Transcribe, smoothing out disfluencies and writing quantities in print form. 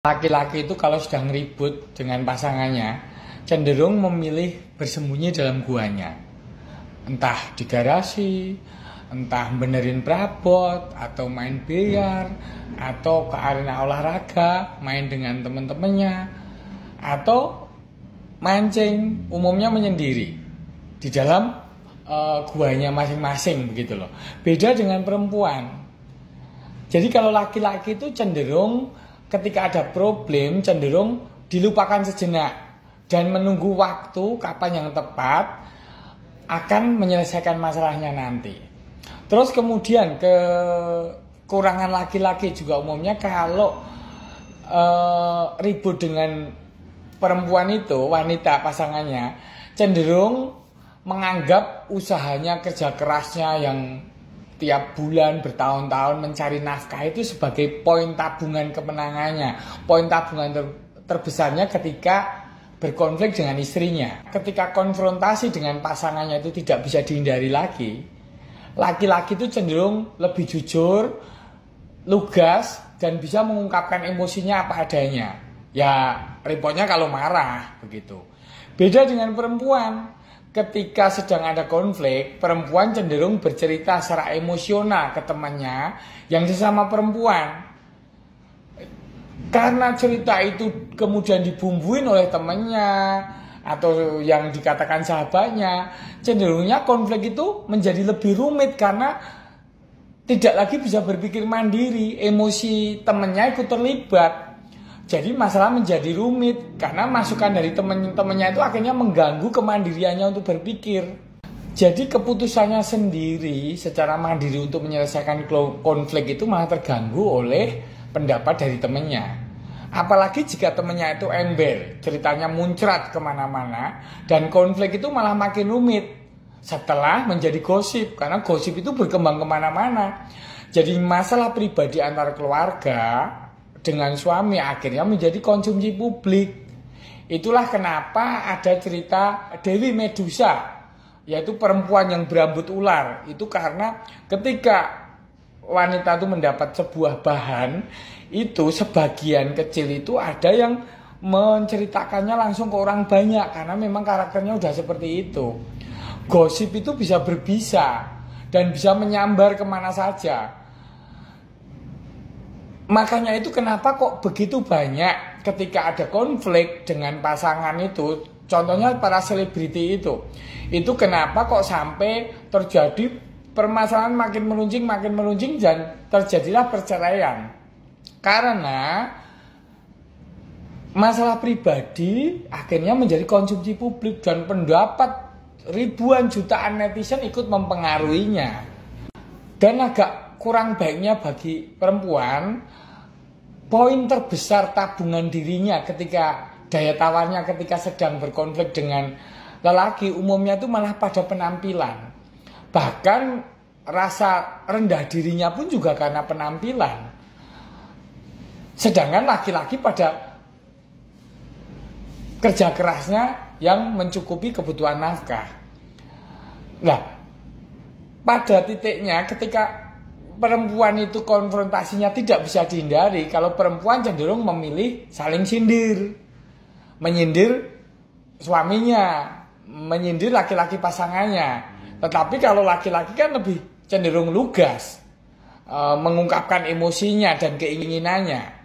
Laki-laki itu kalau sedang ribut dengan pasangannya, cenderung memilih bersembunyi dalam guanya. Entah di garasi, entah benerin perabot, atau main biliar, atau ke arena olahraga, main dengan teman-temannya, atau mancing, umumnya menyendiri di dalam guanya masing-masing begitu loh. Beda dengan perempuan. Jadi kalau laki-laki itu cenderung ketika ada problem cenderung dilupakan sejenak dan menunggu waktu kapan yang tepat akan menyelesaikan masalahnya nanti. Terus kemudian kekurangan laki-laki juga umumnya kalau ribut dengan perempuan itu, wanita pasangannya, cenderung menganggap usahanya, kerja kerasnya yang tiap bulan bertahun-tahun mencari nafkah itu sebagai poin tabungan kemenangannya, poin tabungan terbesarnya ketika berkonflik dengan istrinya. Ketika konfrontasi dengan pasangannya itu tidak bisa dihindari lagi, laki-laki itu cenderung lebih jujur, lugas, dan bisa mengungkapkan emosinya apa adanya. Ya, repotnya kalau marah begitu. Beda dengan perempuan. Ketika sedang ada konflik, perempuan cenderung bercerita secara emosional ke temannya yang sesama perempuan. Karena cerita itu kemudian dibumbuin oleh temannya atau yang dikatakan sahabatnya, cenderungnya konflik itu menjadi lebih rumit karena tidak lagi bisa berpikir mandiri, emosi temannya ikut terlibat. Jadi masalah menjadi rumit karena masukan dari teman-temannya itu akhirnya mengganggu kemandiriannya untuk berpikir. Jadi keputusannya sendiri secara mandiri untuk menyelesaikan konflik itu malah terganggu oleh pendapat dari temannya. Apalagi jika temannya itu ember, ceritanya muncrat kemana-mana dan konflik itu malah makin rumit setelah menjadi gosip. Karena gosip itu berkembang kemana-mana. Jadi masalah pribadi antar keluarga dengan suami akhirnya menjadi konsumsi publik. Itulah kenapa ada cerita Dewi Medusa, yaitu perempuan yang berambut ular. Itu karena ketika wanita itu mendapat sebuah bahan, itu sebagian kecil itu ada yang menceritakannya langsung ke orang banyak karena memang karakternya udah seperti itu. Gosip itu bisa berbisa dan bisa menyambar kemana saja. Makanya itu kenapa kok begitu banyak ketika ada konflik dengan pasangan itu, contohnya para selebriti itu kenapa kok sampai terjadi permasalahan makin meruncing dan terjadilah perceraian. Karena masalah pribadi akhirnya menjadi konsumsi publik dan pendapat ribuan jutaan netizen ikut mempengaruhinya. Dan agak kurang baiknya bagi perempuan, poin terbesar tabungan dirinya ketika daya tawarnya ketika sedang berkonflik dengan lelaki umumnya itu malah pada penampilan. Bahkan rasa rendah dirinya pun juga karena penampilan. Sedangkan laki-laki pada kerja kerasnya yang mencukupi kebutuhan nafkah. Nah, pada titiknya ketika perempuan itu konfrontasinya tidak bisa dihindari, kalau perempuan cenderung memilih saling sindir, menyindir suaminya, menyindir laki-laki pasangannya. Tetapi kalau laki-laki kan lebih cenderung lugas, mengungkapkan emosinya dan keinginannya.